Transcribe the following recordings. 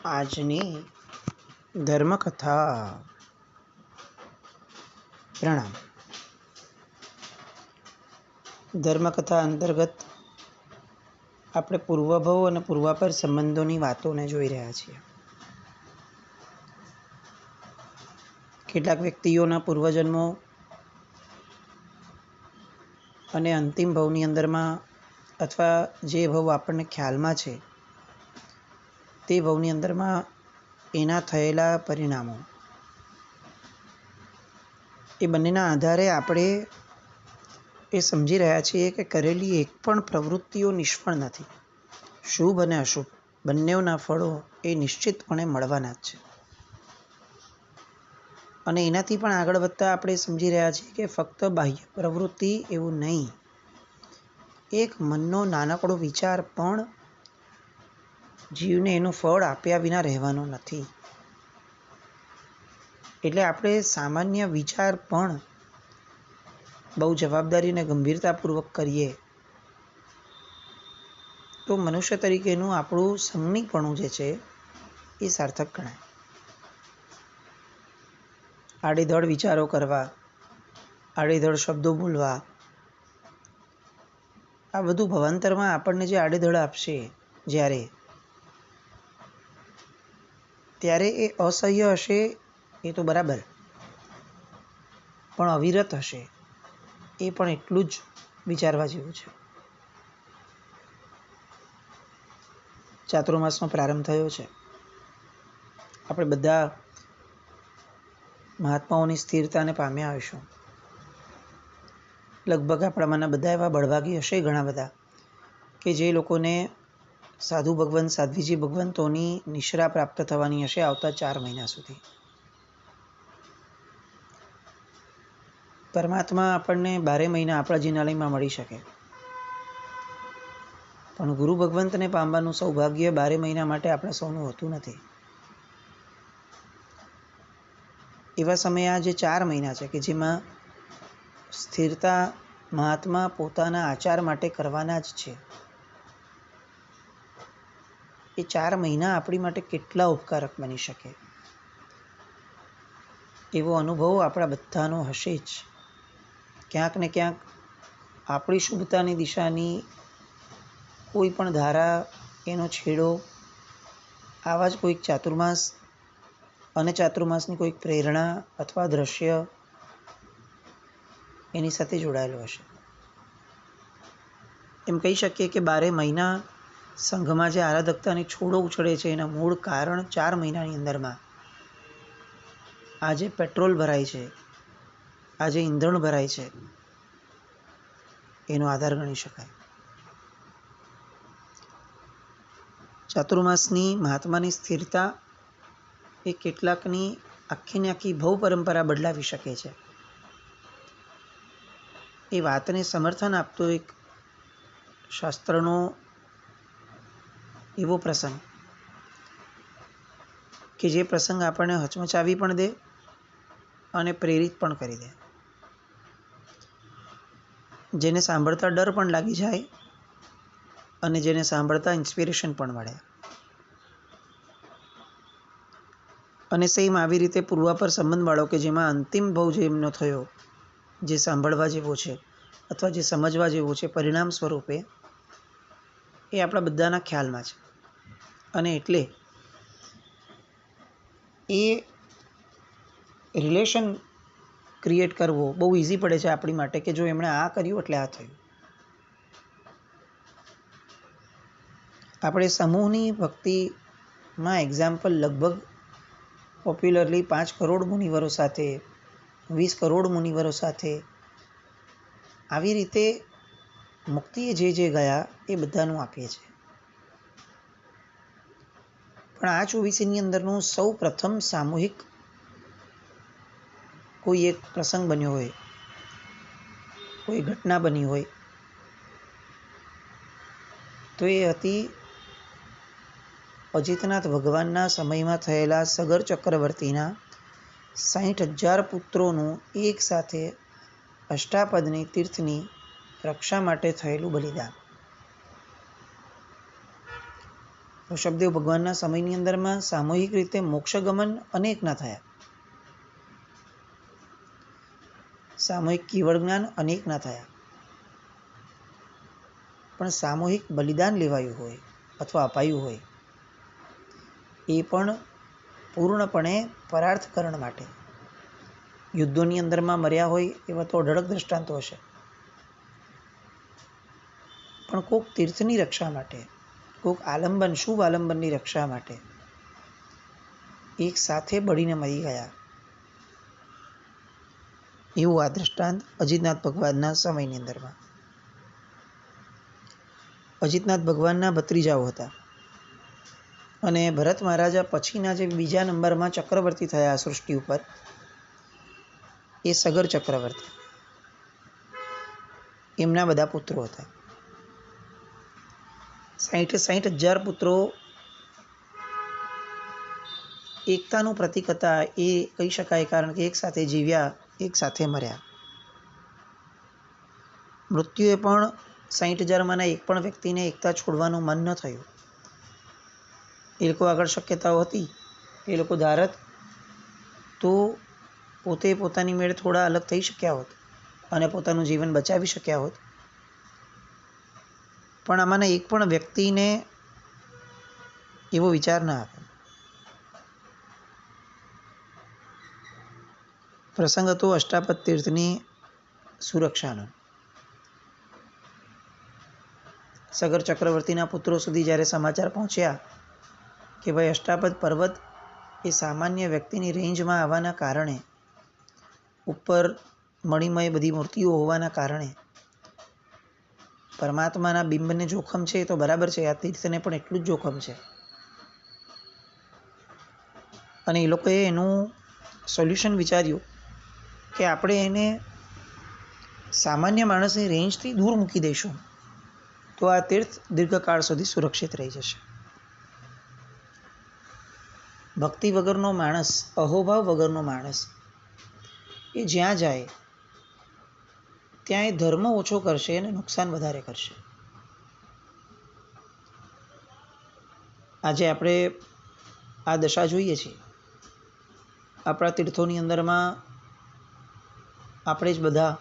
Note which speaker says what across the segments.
Speaker 1: આજની ધર્મકથા. પ્રણામ. ધર્મકથા અંતર્ગત આપણે પૂર્વભવ અને પૂર્વાપર સંબંધોની વાતોને જોઈ રહ્યા છીએ. કેટલાક વ્યક્તિઓના પૂર્વજન્મો અને અંતિમ ભવની અંદરમાં અથવા જે ભવ આપણને ખ્યાલમાં છે તે ભવની અંદરમાં એના થયેલા પરિણામો, એ બંનેના આધારે આપણે એ સમજી રહ્યા છીએ કે કરેલી એક પણ પ્રવૃત્તિઓ નિષ્ફળ નથી. શુભ અને અશુભ બંનેના ફળો એ નિશ્ચિતપણે મળવાના જ છે. અને એનાથી પણ આગળ વધતા આપણે સમજી રહ્યા છીએ કે ફક્ત બાહ્ય પ્રવૃત્તિ એવું નહીં, એક મનનો નાનકડો વિચાર પણ જીવને એનું ફળ આપ્યા વિના રહેવાનો નથી. એટલે આપણે સામાન્ય વિચાર પણ બહુ જવાબદારી અને ગંભીરતાપૂર્વક કરીએ તો મનુષ્ય તરીકેનું આપણું સંજ્ઞીપણું જે છે એ સાર્થક ગણાય. આડેધડ વિચારો કરવા, આડેધડ શબ્દો બોલવા, આ બધું ભવાંતરમાં આપણને જે આડેધડ આપશે ત્યારે એ અસહ્ય હશે એ તો બરાબર, પણ અવિરત હશે એ પણ એટલું જ વિચારવા જેવું છે. ચાતુર્માસનો પ્રારંભ થયો છે. આપણે બધા મહાત્માઓની સ્થિરતાને પામ્યા હશું. લગભગ આપણામાંના બધા એવા બળભાગી હશે ઘણા બધા કે જે લોકોને સાધુ ભગવંત સાધ્વીજી ભગવંતોની નિશ્રા પ્રાપ્ત થવાની હશે આવતા 4 મહિના સુધી. પરમાત્મા આપણને 12 મહિના આપણા જિનાલયમાં મળી શકે, પણ ગુરુ ભગવંતને પામવાનું સૌભાગ્ય 12 મહિના માટે આપણા સૌનું હોતું નથી. એવા સમયે આ જે 4 મહિના છે કે જેમાં સ્થિરતા મહાત્મા પોતાના આચાર માટે કરવાના જ છે, એ 4 મહિના આપણી માટે કેટલા ઉપકારક બની શકે એવો અનુભવ આપણા બધાનો હશે જ. ક્યાંક ને ક્યાંક આપણી શુભતાની દિશાની કોઈ પણ ધારા, એનો છેડો આવા જ કોઈક ચાતુર્માસ અને ચાતુર્માસની કોઈક પ્રેરણા અથવા દ્રશ્ય એની સાથે જોડાયેલો હશે. એમ કહી શકીએ કે 12 મહિના સંઘમાં જે આરાધકતાની છોડો ઉછળે છે એના મૂળ કારણ 4 મહિનાની અંદરમાં આજે પેટ્રોલ ભરાય છે, આજે ઈંધણ ભરાય છે, એનો આધાર ગણી શકાય. ચાતુર્માસની મહાત્માની સ્થિરતા એ કેટલાકની આખીને આખી ભવ પરંપરા બદલાવી શકે છે. એ વાતને સમર્થન આપતો એક શાસ્ત્રનો એવો પ્રસંગ કે જે પ્રસંગ આપણને હચમચાવી પણ દે અને પ્રેરિત પણ કરી દે, જેને સાંભળતા ડર પણ લાગી જાય અને જેને સાંભળતા ઇન્સ્પિરેશન પણ મળે. અને સેમ આવી રીતે પૂર્વાપર સંબંધવાળો કે જેમાં અંતિમ ભવ જે એમનો થયો, જે સાંભળવા જેવો છે અથવા જે સમજવા જેવો છે પરિણામ સ્વરૂપે, એ આપણા બધાના ખ્યાલમાં છે. અને એટલે એ રિલેશન ક્રિએટ કરવો બહુ ઇઝી પડે છે આપણી માટે કે જો એમણે આ કર્યું એટલે આ થયું. આપણે સમૂહની ભક્તિમાં એક્ઝામ્પલ લગભગ પોપ્યુલરલી 5 કરોડ મુનિવરો સાથે, 20 કરોડ મુનિવરો સાથે આવી રીતે મુક્તિએ જે ગયા એ બધાનું આપીએ છીએ. પણ આ 24ની અંદરનું સૌ પ્રથમ સામૂહિક કોઈ એક પ્રસંગ બન્યો હોય, કોઈ ઘટના બની હોય તો એ હતી અજિતનાથ ભગવાનના સમયમાં થયેલા સગર ચક્રવર્તીના 60,000 પુત્રોનું એક સાથે અષ્ટાપદની તીર્થની રક્ષા માટે થયેલું બલિદાન. ઋષભદેવ ભગવાનના સમયની અંદરમાં સામૂહિક રીતે મોક્ષગમન અનેકના થયા, સામૂહિક કેવળ જ્ઞાન અનેકના થયા, પણ સામૂહિક બલિદાન લેવાયું હોય અથવા અપાયું હોય એ પણ પૂર્ણપણે પરાર્થકરણ માટે. યુદ્ધોની અંદરમાં મર્યા હોય એવા તો અઢળક દ્રષ્ટાંતો હશે, પણ કોઈક તીર્થની રક્ષા માટે, કોઈક આલંબન, શુભ આલંબનની રક્ષા માટે એક સાથે બળીને મરી ગયા, એવું આ દ્રષ્ટાંત અજીતનાથ ભગવાનના સમયની અંદરમાં. અજીતનાથ ભગવાનના ભત્રીજાઓ હતા અને ભરત મહારાજા પછીના જે બીજા નંબરમાં ચક્રવર્તી થયા આ સૃષ્ટિ ઉપર, એ સગર ચક્રવર્તી. એમના બધા પુત્રો હતા. 60,000 પુત્રો એકતાનું પ્રતીક હતા એ કહી શકાય, કારણ કે એક સાથે જીવ્યા, એક સાથે મર્યા. મૃત્યુએ પણ 60,000માંના એક પણ વ્યક્તિને એકતા છોડવાનું મન ન થયું. એ લોકો આગળ શક્યતાઓ હતી, એ લોકો ધારત તો પોતે પોતાની મેળે થોડા અલગ થઈ શક્યા હોત અને પોતાનું જીવન બચાવી શક્યા હોત, પણ આમાંના એક પણ વ્યક્તિને એવો વિચાર ના આવ્યો. પ્રસંગ હતો અષ્ટાપદ તીર્થની સુરક્ષાનો. સગર ચક્રવર્તીના પુત્રો સુધી જ્યારે સમાચાર પહોંચ્યા કે ભાઈ અષ્ટાપદ પર્વત એ સામાન્ય વ્યક્તિની રેન્જમાં આવવાના કારણે, ઉપર મણિમય બધી મૂર્તિઓ હોવાના કારણે પરમાત્માના બિંબને જોખમ છે, તો બરાબર છે, આ તીર્થને પણ એટલું જ જોખમ છે. અને એ લોકોએ એનું સોલ્યુશન વિચાર્યું કે આપણે એને સામાન્ય માણસની રેન્જથી દૂર મૂકી દઈશું તો આ તીર્થ દીર્ઘકાળ સુધી સુરક્ષિત રહી જશે. ભક્તિ વગરનો માણસ, અહોભાવ વગરનો માણસ એ જ્યાં જાય ત્યાં એ ધર્મ ઓછો કરશે અને નુકસાન વધારે કરશે. આજે આપણે આ દશા જોઈએ છીએ. આપણા તીર્થોની અંદરમાં આપણે જ બધા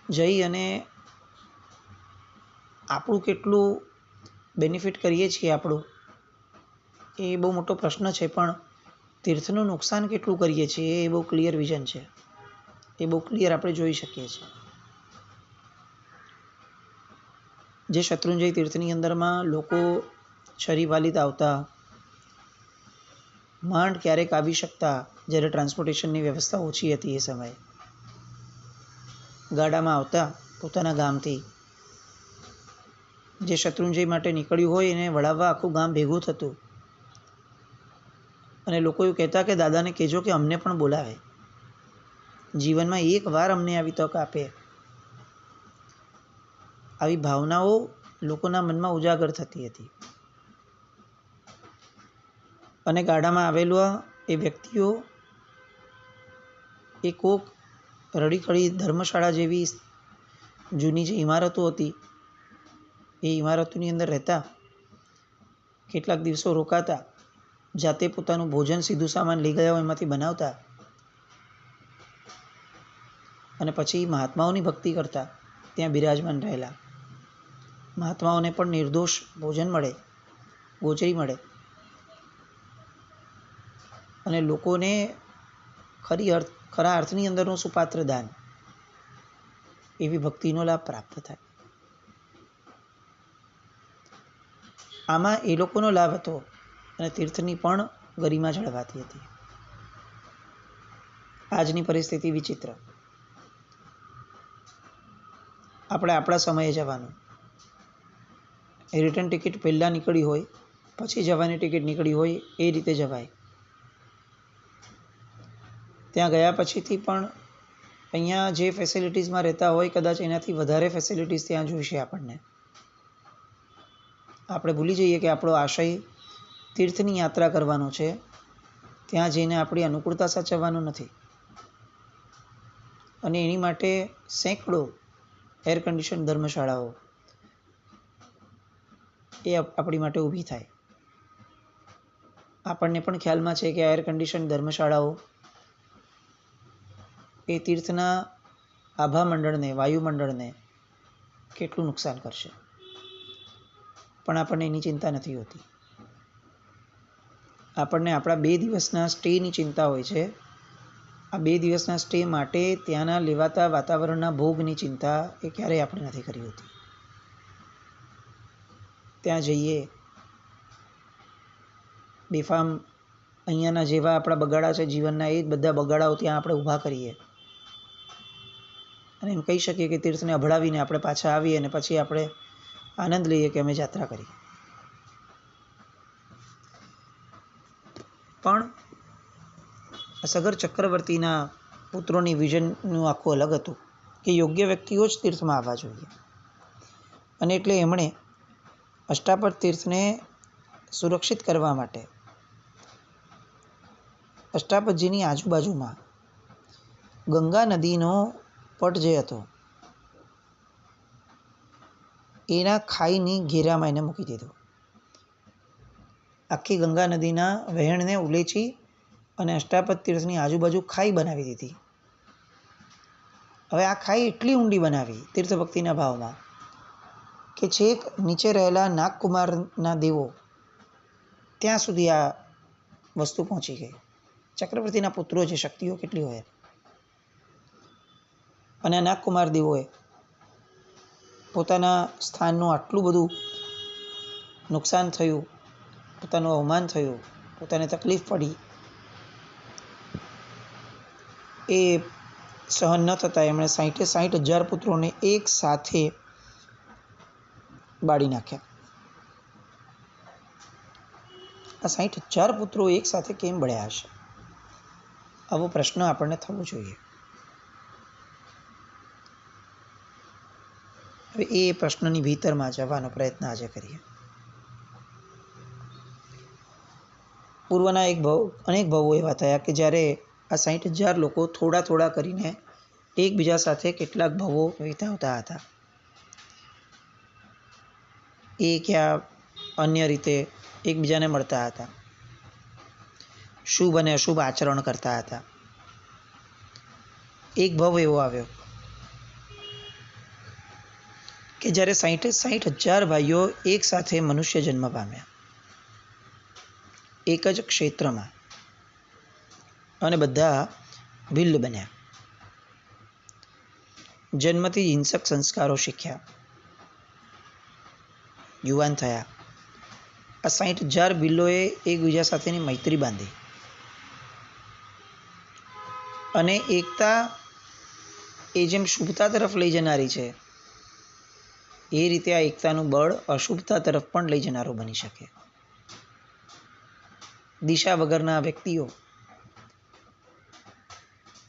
Speaker 1: જઈ અને આપણું કેટલું બેનિફિટ કરીએ છીએ આપણું એ બહુ મોટો પ્રશ્ન છે, પણ તીર્થનું નુકસાન કેટલું કરીએ છીએ એ બહુ ક્લિયર વિઝન છે, એ બહુ ક્લિયર આપણે જોઈ શકીએ છીએ. જે શત્રુંજય તીર્થની અંદરમાં લોકો છરીવાલિત આવતા, માંડ ક્યારેક આવી શકતા, જ્યારે ટ્રાન્સપોર્ટેશનની વ્યવસ્થા ઓછી હતી એ સમયે, ગાડામાં આવતા પોતાના ગામથી. જે શત્રુંજય માટે નીકળ્યું હોય એને વળાવવા આખું ગામ ભેગું થતું અને લોકો એવું કહેતા કે દાદાને કહેજો કે અમને પણ બોલાવે, જીવનમાં એક વાર અમને આવી તક આપે. આવી ભાવનાઓ લોકોના મનમાં ઉજાગર થતી હતી અને ગાડામાં આવેલા એ વ્યક્તિઓ એ કોક રડીખડી ધર્મશાળા જેવી જૂની જે ઇમારતો હતી એ ઇમારતોની અંદર રહેતા, કેટલાક દિવસો રોકાતા, જાતે પોતાનું ભોજન સીધું સામાન લઈ ગયા હોય એમાંથી બનાવતા અને પછી મહાત્માઓની ભક્તિ કરતા. ત્યાં બિરાજમાન રહેલા મહાત્માઓને પણ નિર્દોષ ભોજન મળે, ગોચરી મળે અને લોકોને ખરા અર્થની અંદરનું સુપાત્ર દાન, એવી ભક્તિનો લાભ પ્રાપ્ત થાય. આમાં એ લોકોનો લાભ હતો અને તીર્થની પણ ગરિમા જળવાતી હતી. આજની પરિસ્થિતિ વિચિત્ર. આપણે આપણા સમયે જવાનું, એ રિટર્ન ટિકિટ પહેલાં નીકળી હોય, પછી જવાની ટિકિટ નીકળી હોય, એ રીતે જવાય. ત્યાં ગયા પછીથી પણ અહીંયા જે ફેસિલિટીઝમાં રહેતા હોય કદાચ એનાથી વધારે ફેસિલિટીઝ ત્યાં જોઈશે આપણને. આપણે ભૂલી જઈએ કે આપણો આશય તીર્થની યાત્રા કરવાનો છે, ત્યાં જઈને આપણી અનુકૂળતા સાચવવાનું નથી. અને એની માટે સેંકડો એર કન્ડિશન ધર્મશાળાઓ, એ આપણી માટે ઊભી થાય. આપણને પણ ખ્યાલમાં છે કે એર કન્ડિશન ધર્મશાળાઓ એ તીર્થના આભામંડળને, વાયુમંડળને કેટલું નુકસાન કરશે, પણ આપણને એની ચિંતા નથી હોતી. આપણને આપણા 2 દિવસના સ્ટેની ચિંતા હોય છે. આ 2 દિવસના સ્ટે માટે ત્યાંના લેવાતા વાતાવરણના ભોગની ચિંતા એ ક્યારેય આપણે નથી કરી હોતી. ત્યાં જઈએ બેફામ અહીંયાના જેવા આપણા બગાડા છે જીવનના, એ જ બધા બગાડાઓ ત્યાં આપણે ઊભા કરીએ અને એમ કહી શકીએ કે તીર્થને અભડાવીને આપણે પાછા આવીએ અને પછી આપણે આનંદ લઈએ કે અમે યાત્રા કરી. પણ અસગર ચક્રવર્તીના પુત્રોની વિઝનનું આખું અલગ હતું કે યોગ્ય વ્યક્તિઓ જ તીર્થમાં આવવા જોઈએ. અને એટલે એમણે અષ્ટાપદ તીર્થને સુરક્ષિત કરવા માટે અષ્ટાપદજીની આજુબાજુમાં ગંગા નદીનો પટ જે હતો એના ખાઈની ઘેરામાં એને મૂકી દીધો. આખી ગંગા નદીના વહેણને ઉલેચી અને અષ્ટાપદ તીર્થની આજુબાજુ ખાઈ બનાવી દીધી. હવે આ ખાઈ એટલી ઊંડી બનાવી તીર્થભક્તિના ભાવમાં કે છેક નીચે રહેલા નાગકુમારના દેવો ત્યાં સુધી આ વસ્તુ પહોંચી ગઈ. ચક્રવર્તીના પુત્રો જે શક્તિઓ કેટલી હોય. અને આ નાગકુમાર દેવોએ પોતાના સ્થાનનું આટલું બધું નુકસાન થયું, પોતાનું અવમાન થયું, પોતાને તકલીફ પડી, એ સહન ન થતાં એમણે 60,000 પુત્રોને એક સાથે બાળી નાખ્યા. આ 60,000 પુત્રો એક સાથે કેમ બળ્યા હશે? આવો પ્રશ્ન આપણને થવો જોઈએ. હવે એ પ્રશ્નની ભીતરમાં જવાનો પ્રયત્ન આજે કરીએ. પૂર્વના અનેક ભવો એવા થયા કે જ્યારે આ 60,000 લોકો થોડા થોડા કરીને એકબીજા સાથે કેટલાક ભવો વિતાવતા હતા. એ ક્યાં અન્ય રીતે એકબીજાને મળતા હતા, શુભ અને અશુભ આચરણ કરતા હતા. એક ભવ એવો આવ્યો કે જ્યારે 60,000 ભાઈઓ એક સાથે મનુષ્ય જન્મ પામ્યા એક જ ક્ષેત્રમાં અને બધા ભિલ્લ બન્યા. જન્મથી હિંસક સંસ્કારો શીખ્યા, યુવાન થયા. આ 60,000 ભિલ્લોએ એકબીજા સાથેની મૈત્રી બાંધી અને એકતા એ જેમ શુભતા તરફ લઈ જનારી છે એ રીતે આ એકતાનું બળ અશુભતા તરફ પણ લઈ જનારું બની શકે. દિશા વગરના વ્યક્તિઓ,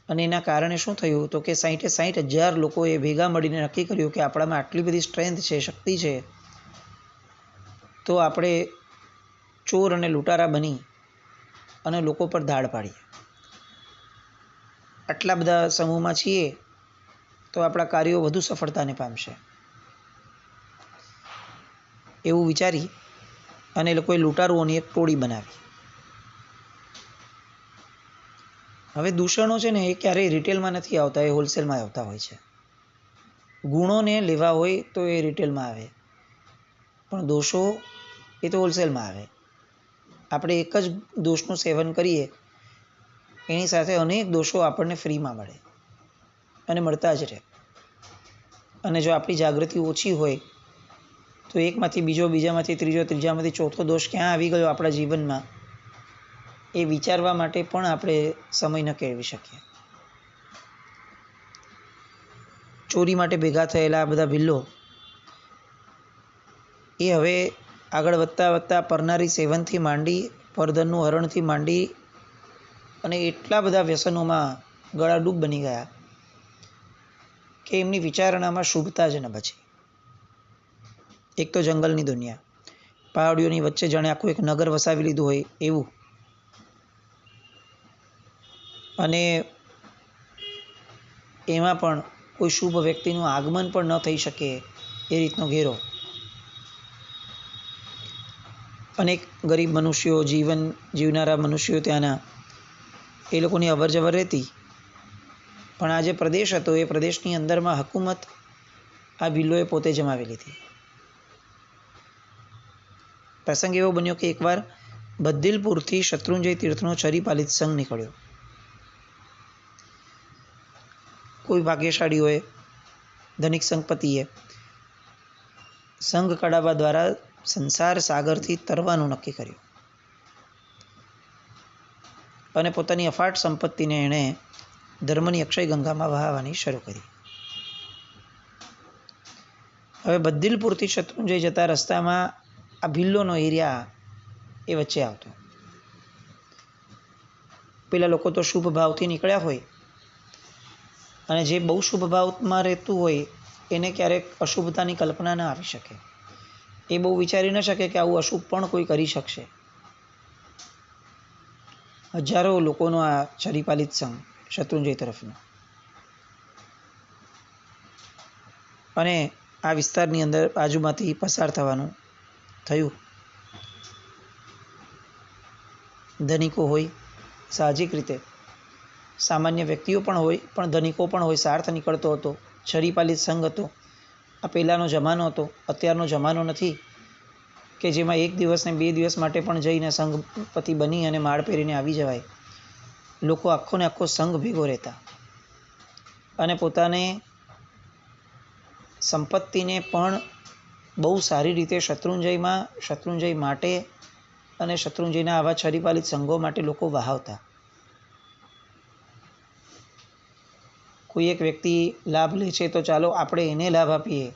Speaker 1: અને એના કારણે શું થયું તો કે 60,000 લોકોએ ભેગા મળીને નક્કી કર્યું કે આપણામાં આટલી બધી સ્ટ્રેન્થ છે, શક્તિ છે, તો આપણે ચોર અને લૂંટારા બની અને લોકો પર ધાડ પાડીએ. આટલા બધા સમૂહમાં છીએ તો આપણા કાર્યો વધુ સફળતાને પામશે એવું વિચારી અને લોકોએ લૂંટારુઓની એક ટોળી બનાવી. હવે દૂષણો છે ને એ ક્યારેય રિટેલમાં નથી આવતા, એ હોલસેલમાં આવતા હોય છે. ગુણોને લેવા હોય તો એ રિટેલમાં આવે, પણ દોષો એ તો હોલસેલમાં આવે. આપણે એક જ દોષનું સેવન કરીએ એની સાથે અનેક દોષો આપણને ફ્રીમાં મળે અને મળતા જ રહે. અને જો આપણી જાગૃતિ ઓછી હોય તો એકમાંથી બીજો, બીજામાંથી ત્રીજો, ત્રીજામાંથી ચોથો દોષ ક્યાં આવી ગયો આપણા જીવનમાં એ વિચારવા માટે પણ આપણે સમય ન કેળવી શકીએ. ચોરી માટે ભેગા થયેલા આ બધા ભિલ્લો એ હવે આગળ વધતા વધતા પરનારી સેવનથી માંડી, પરધનનું હરણથી માંડી અને એટલા બધા વ્યસનોમાં ગળાડૂબ બની ગયા કે એમની વિચારણામાં શુભતા જ ન બચી. એક તો જંગલની દુનિયા, પહાડીઓની વચ્ચે જાણે આખું એક નગર વસાવી લીધું હોય એવું, અને એમાં પણ કોઈ શુભ વ્યક્તિનું આગમન પણ ન થઈ શકે એ રીતનો ઘેરો. અનેક ગરીબ મનુષ્યો, જીવન જીવનારા મનુષ્યો ત્યાંના, એ લોકોની અવરજવર રહેતી. પણ આ જે પ્રદેશ હતો એ પ્રદેશની અંદરમાં હકુમત આ ભિલ્લોએ પોતે જમાવી લીધી. પ્રસંગ એવો બન્યો કે એકવાર બદ્દિલપુરથી શત્રુંજય તીર્થનો ચરીપાલિત સંઘ નીકળ્યો. કોઈ ભાગ્યશાળીઓએ, ધનિક સંપત્તિએ સંઘ કઢાવવા દ્વારા સંસાર સાગરથી તરવાનું નક્કી કર્યું અને પોતાની અફાટ સંપત્તિને એણે ધર્મની અક્ષય ગંગામાં વહાવવાની શરૂ કરી. હવે બદ્દિલપુરથી શત્રુંજય જતા રસ્તામાં આ ભિલ્લોનો એરિયા એ વચ્ચે આવતો. પેલા લોકો તો શુભ ભાવથી નીકળ્યા હોય અને જે બહુ શુભ ભાવમાં રહેતું હોય એને ક્યારેક અશુભતાની કલ્પના ન આવી શકે. એ બહુ વિચારી ન શકે કે આવું અશુભ પણ કોઈ કરી શકશે. હજારો લોકોનો આ ચરીપાલિત સંઘ શત્રુંજય તરફનો, અને આ વિસ્તારની અંદર બાજુમાંથી પસાર થવાનું થયું. ધનિકો હોય, સાહજિક રીતે સામાન્ય વ્યક્તિઓ પણ હોય, પણ ધનિકો પણ હોય. સાર્થ નીકળતો હતો, ચરીપાલિત સંઘ હતો. આ પહેલાંનો જમાનો હતો, અત્યારનો જમાનો નથી કે જેમાં એક દિવસ ને 2 દિવસ માટે પણ જઈને સંઘપતિ બની અને માળ પહેરીને આવી જવાય. લોકો આખો ને આખો સંઘ ભેગો રહેતા અને પોતાને સંપત્તિને પણ બહુ સારી રીતે શત્રુંજય માટે અને શત્રુંજયના આવા ચરીપાલિત સંઘો માટે લોકો વહાવતા. કોઈ એક વ્યક્તિ લાભ લે છે તો ચાલો આપણે એને લાભ આપીએ,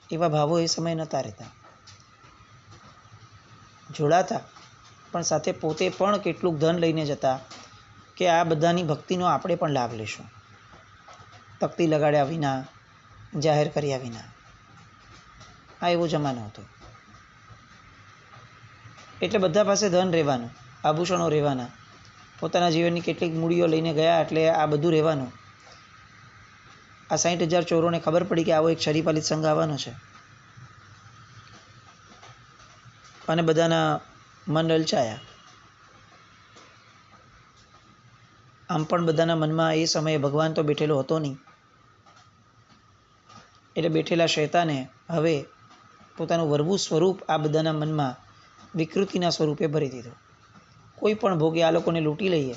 Speaker 1: એવા ભાવો એ સમય નહોતા રહેતા. જોડાતા, પણ સાથે પોતે પણ કેટલુંક ધન લઈને જતા કે આ બધાની ભક્તિનો આપણે પણ લાભ લઈશું, તકતી લગાડ્યા વિના, જાહેર કર્યા વિના. આ એવો જમાનો હતો. એટલે બધા પાસે ધન રહેવાનું, આભૂષણો રહેવાના, પોતાના જીવનની કેટલીક મૂડીઓ લઈને ગયા એટલે આ બધું રહેવાનું. આ 60,000 ચોરોને ખબર પડી કે આવો એક ચરીપાલિત સંઘ આવવાનો છે અને બધાના મન લલચાયા. આમ પણ બધાના મનમાં એ સમયે ભગવાન તો બેઠેલો હતો નહીં, એટલે બેઠેલા શૈતાને હવે પોતાનું વરવું સ્વરૂપ આ બધાના મનમાં વિકૃતિના સ્વરૂપે ભરી દીધું. કોઈ પણ ભોગે આ લોકોને લૂંટી લઈએ.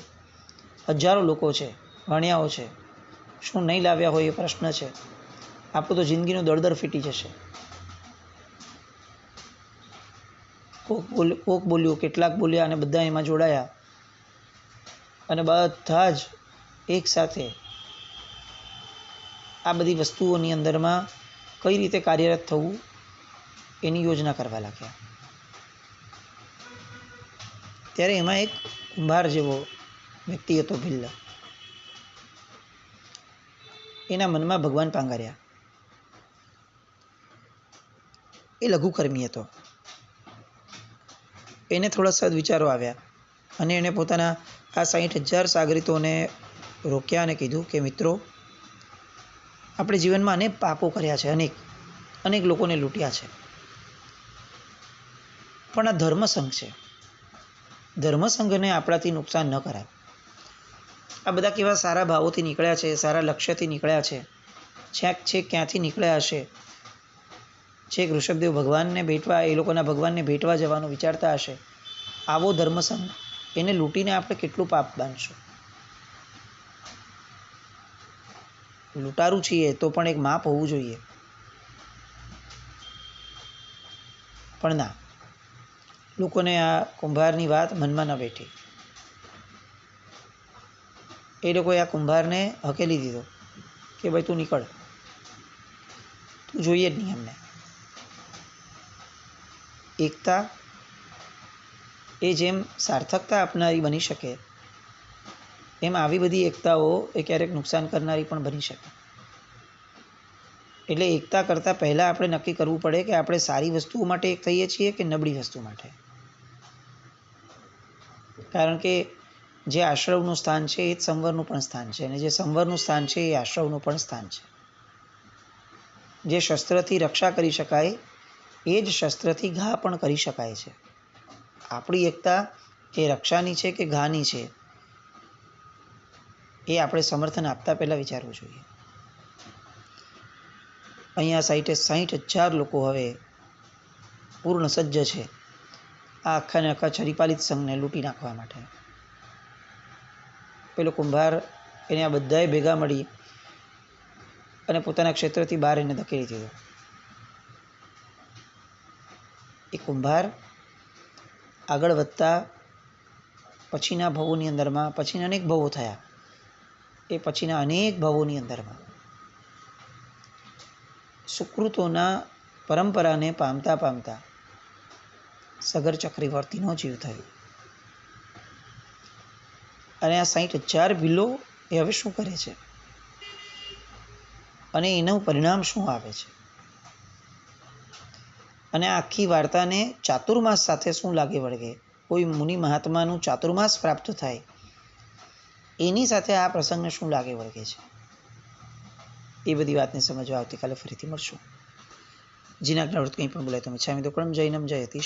Speaker 1: હજારો લોકો છે, ભણ્યાઓ છે, શું નહીં લાવ્યા હોય એ પ્રશ્ન છે. આપણું તો જિંદગીનું દળદર ફીટી જશે. કોક બોલ્યું, કેટલાક બોલ્યા અને બધા એમાં જોડાયા અને બધા જ એક સાથે આ બધી વસ્તુઓની અંદરમાં કઈ રીતે કાર્યરત થવું એની યોજના કરવા લાગ્યા. ત્યારે એમાં એક કુંભાર જેવો વ્યક્તિ હતો, ભિલ્લ. એના મનમાં ભગવાન પાંગાર્યા. એ લઘુકર્મી હતો. એને થોડા સદવિચારો આવ્યા અને એણે પોતાના આ 60,000 સાગરીતોને રોક્યા અને કીધું કે મિત્રો, આપણે જીવનમાં અનેક પાપો કર્યા છે, અનેક લોકોને લૂંટ્યા છે, પણ આ ધર્મસંઘ છે. ધર્મસંઘને આપણાથી નુકસાન ન કરાય. આ બધા કેવા સારા ભાવોથી નીકળ્યા છે, સારા લક્ષ્યથી નીકળ્યા છે, છેક ક્યાંથી નીકળ્યા હશે, છેક ઋષભદેવ ભગવાનને ભેટવા, એ લોકોના ભગવાનને ભેટવા જવાનું વિચારતા હશે. આવો ધર્મસંઘ, એને લૂંટીને આપણે કેટલું પાપ બાંધશું. લૂંટારું છીએ તો પણ એક માપ હોવું જોઈએ. પણ ના, લોકોને આ કુંભારની વાત મનમાં ન બેઠી. એ લોકોએ આ કુંભારને હકેલી દીધો કે ભાઈ તું નીકળ, તું જોઈએ જ નહીં અમને. એકતા એ જેમ સાર્થકતા આપનારી બની શકે, એમ આવી બધી એકતાઓ એ ક્યારેક નુકસાન કરનારી પણ બની શકે. એટલે એકતા કરતાં પહેલાં આપણે નક્કી કરવું પડે કે આપણે સારી વસ્તુઓ માટે એક થઈએ છીએ કે નબળી વસ્તુ માટે. કારણ કે જે આશ્રવનું સ્થાન છે એ જ સંવરનું પણ સ્થાન છે, અને જે સંવરનું સ્થાન છે એ આશ્રવનું પણ સ્થાન છે. જે શસ્ત્રથી રક્ષા કરી શકાય એ જ શસ્ત્રથી ઘા પણ કરી શકાય છે. આપણી એકતા એ રક્ષાની છે કે ઘાની છે, એ આપણે સમર્થન આપતા પહેલાં વિચારવું જોઈએ. અહીંયા સાઈટે 60,000 લોકો હવે પૂર્ણ સજ્જ છે આ આખાને આખા છરીપાલિત સંઘને લૂંટી નાખવા માટે. પેલો કુંભાર એને આ બધાએ ભેગા મળી અને પોતાના ક્ષેત્રથી બહાર એને ધકેલી દીધો. એ કુંભાર આગળ વધતા પછીના ભવોની અંદરમાં, પછીના અનેક ભવો થયા, એ પછીના અનેક ભવોની અંદરમાં સુકૃતોના પરંપરાને પામતા પામતા સગર ચક્રવર્તીનો જીવ થયો. અને આ 60,000 ભીલો એ હવે શું કરે છે અને એનું પરિણામ શું આવે છે, અને આખી વાર્તાને ચાતુર્માસ સાથે શું લાગે વળગે, કોઈ મુનિ મહાત્માનું ચાતુર્માસ પ્રાપ્ત થાય એની સાથે આ પ્રસંગને શું લાગે વળગે છે, એ બધી વાતને સમજવા આવતીકાલે ફરીથી મળશું. જીના જ્ઞાવૃત કંઈ પણ બોલાય તો મિચ્છામિ દુક્કડમ. જૈનમ જયતિ.